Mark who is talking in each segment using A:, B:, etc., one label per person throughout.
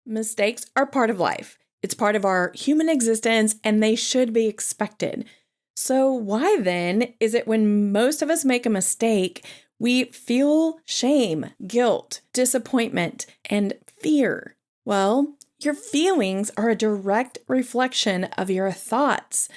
A: Mistakes are part of life. It's part of our human existence, and they should be expected. So why then is it when most of us make a mistake, we feel shame, guilt, disappointment, and fear? Well, your feelings are a direct reflection of your thoughts.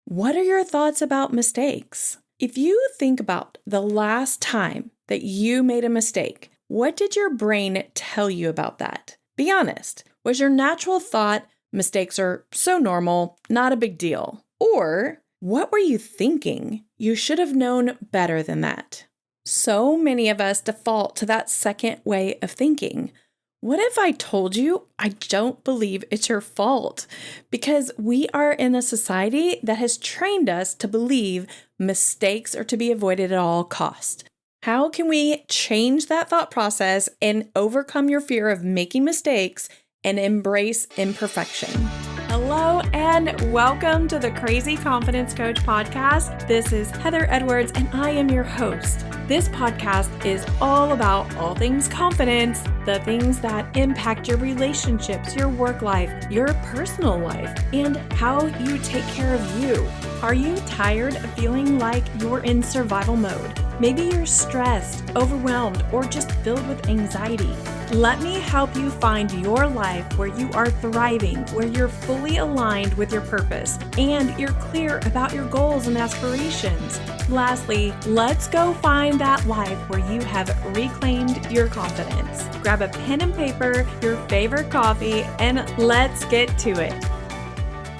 A: What are your thoughts about mistakes? If you think about the last time that you made a mistake, what did your brain tell you about that? Be honest. Was your natural thought, mistakes are so normal, not a big deal? Or what were you thinking? You should have known better than that. So many of us default to that second way of thinking. What if I told you I don't believe it's your fault? Because we are in a society that has trained us to believe mistakes are to be avoided at all costs. How can we change that thought process and overcome your fear of making mistakes and embrace imperfection? Hello and welcome to the Crazy Confidence Coach podcast. This is Heather Edwards and I am your host. This podcast is all about all things confidence, the things that impact your relationships, your work life, your personal life, and how you take care of you. Are you tired of feeling like you're in survival mode? Maybe you're stressed, overwhelmed, or just filled with anxiety. Let me help you find your life where you are thriving, where you're fully aligned with your purpose, and you're clear about your goals and aspirations. Lastly, let's go find that life where you have reclaimed your confidence. Grab a pen and paper, your favorite coffee, and let's get to it.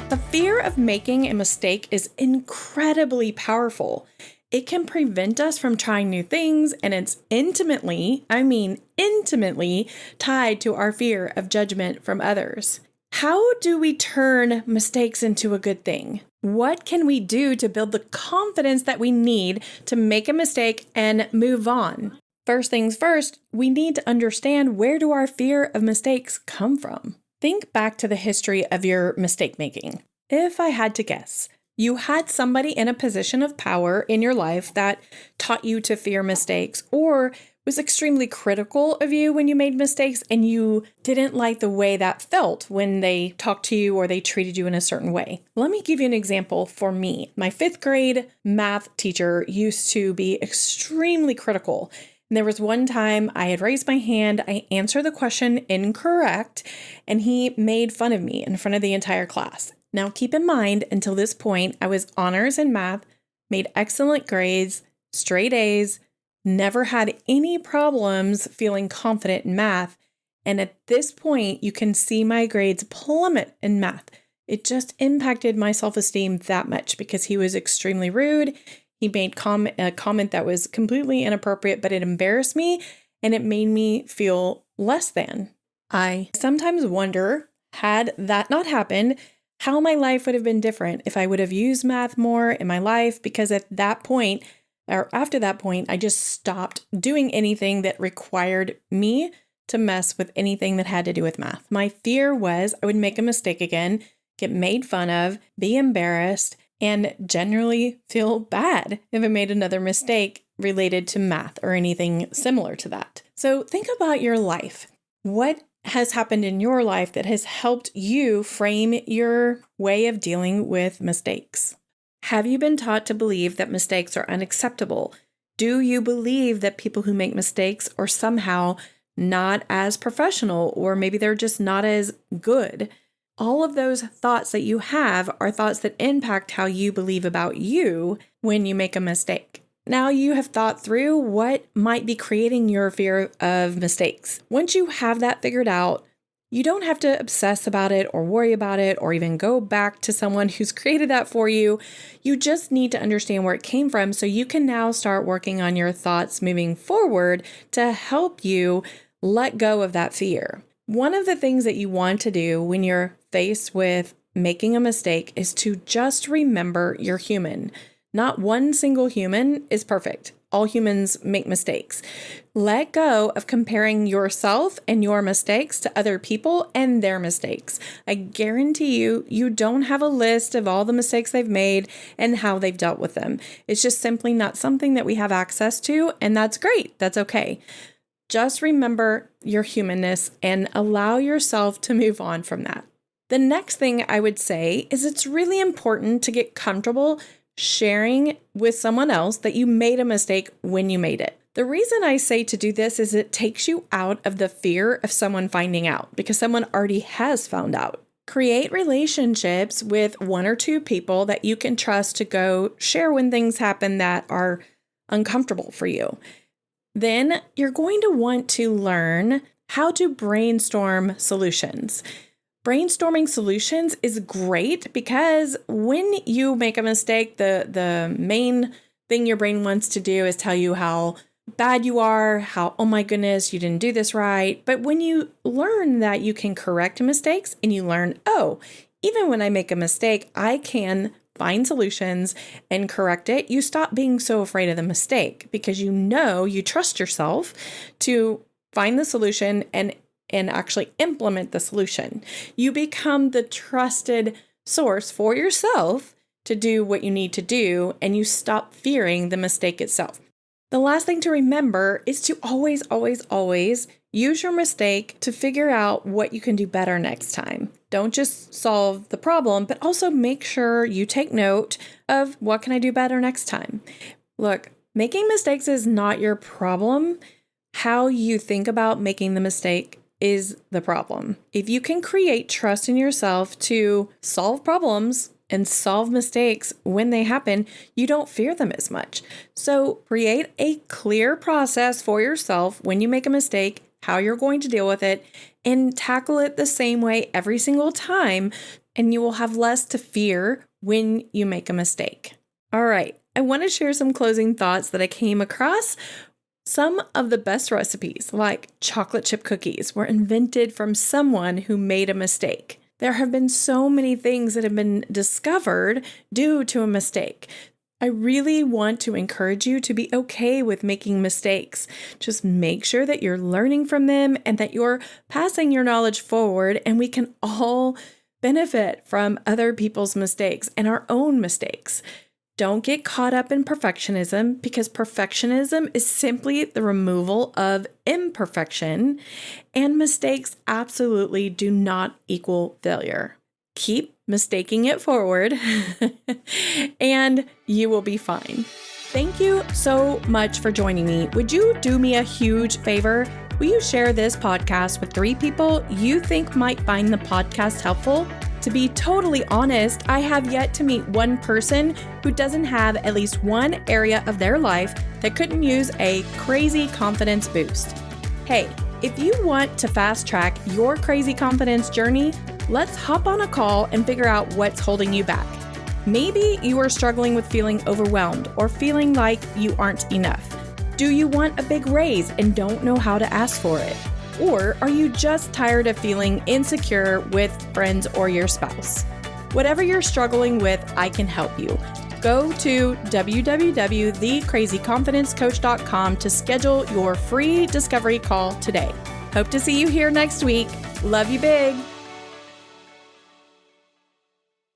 A: The fear of making a mistake is incredibly powerful. It can prevent us from trying new things, and it's intimately tied to our fear of judgment from others. How do we turn mistakes into a good thing? What can we do to build the confidence that we need to make a mistake and move on? First things first, we need to understand, where do our fear of mistakes come from? Think back to the history of your mistake making. If I had to guess, you had somebody in a position of power in your life that taught you to fear mistakes or was extremely critical of you when you made mistakes and you didn't like the way that felt when they talked to you or they treated you in a certain way. Let me give you an example for me. My 5th grade math teacher used to be extremely critical. And there was one time I had raised my hand, I answered the question incorrect, and he made fun of me in front of the entire class. Now, keep in mind, until this point, I was honors in math, made excellent grades, straight A's, never had any problems feeling confident in math. And at this point, you can see my grades plummet in math. It just impacted my self-esteem that much because he was extremely rude. He made a comment that was completely inappropriate, but it embarrassed me and it made me feel less than. I sometimes wonder, had that not happened, how my life would have been different if I would have used math more in my life, because at that point, or after that point, I just stopped doing anything that required me to mess with anything that had to do with math. My fear was I would make a mistake again, get made fun of, be embarrassed, and generally feel bad if I made another mistake related to math or anything similar to that. So think about your life. What has happened in your life that has helped you frame your way of dealing with mistakes? Have you been taught to believe that mistakes are unacceptable? Do you believe that people who make mistakes are somehow not as professional, or maybe they're just not as good? All of those thoughts that you have are thoughts that impact how you believe about you when you make a mistake. Now you have thought through what might be creating your fear of mistakes. Once you have that figured out, you don't have to obsess about it or worry about it or even go back to someone who's created that for you. You just need to understand where it came from so you can now start working on your thoughts moving forward to help you let go of that fear. One of the things that you want to do when you're faced with making a mistake is to just remember you're human. Not one single human is perfect. All humans make mistakes. Let go of comparing yourself and your mistakes to other people and their mistakes. I guarantee you, you don't have a list of all the mistakes they've made and how they've dealt with them. It's just simply not something that we have access to, and that's great. That's okay. Just remember your humanness and allow yourself to move on from that. The next thing I would say is it's really important to get comfortable sharing with someone else that you made a mistake when you made it. The reason I say to do this is it takes you out of the fear of someone finding out because someone already has found out. Create relationships with one or two people that you can trust to go share when things happen that are uncomfortable for you. Then you're going to want to learn how to brainstorm solutions. Brainstorming solutions is great because when you make a mistake, the main thing your brain wants to do is tell you how bad you are, how, oh my goodness, you didn't do this right. But when you learn that you can correct mistakes and you learn, oh, even when I make a mistake, I can find solutions and correct it, you stop being so afraid of the mistake because you trust yourself to find the solution and actually implement the solution. You become the trusted source for yourself to do what you need to do, and you stop fearing the mistake itself. The last thing to remember is to always, always, always use your mistake to figure out what you can do better next time. Don't just solve the problem, but also make sure you take note of what can I do better next time. Look, making mistakes is not your problem. How you think about making the mistake is the problem. If you can create trust in yourself to solve problems and solve mistakes when they happen, you don't fear them as much. So create a clear process for yourself when you make a mistake, how you're going to deal with it, and tackle it the same way every single time, and you will have less to fear when you make a mistake. All right, I want to share some closing thoughts that I came across. Some of the best recipes, like chocolate chip cookies, were invented from someone who made a mistake. There have been so many things that have been discovered due to a mistake. I really want to encourage you to be okay with making mistakes. Just make sure that you're learning from them and that you're passing your knowledge forward, and we can all benefit from other people's mistakes and our own mistakes. Don't get caught up in perfectionism because perfectionism is simply the removal of imperfection, and mistakes absolutely do not equal failure. Keep mistaking it forward and you will be fine. Thank you so much for joining me. Would you do me a huge favor? Will you share this podcast with 3 people you think might find the podcast helpful? To be totally honest, I have yet to meet one person who doesn't have at least one area of their life that couldn't use a crazy confidence boost. Hey, if you want to fast track your crazy confidence journey, let's hop on a call and figure out what's holding you back. Maybe you are struggling with feeling overwhelmed or feeling like you aren't enough. Do you want a big raise and don't know how to ask for it? Or are you just tired of feeling insecure with friends or your spouse? Whatever you're struggling with, I can help you. Go to www.thecrazyconfidencecoach.com to schedule your free discovery call today. Hope to see you here next week. Love you big.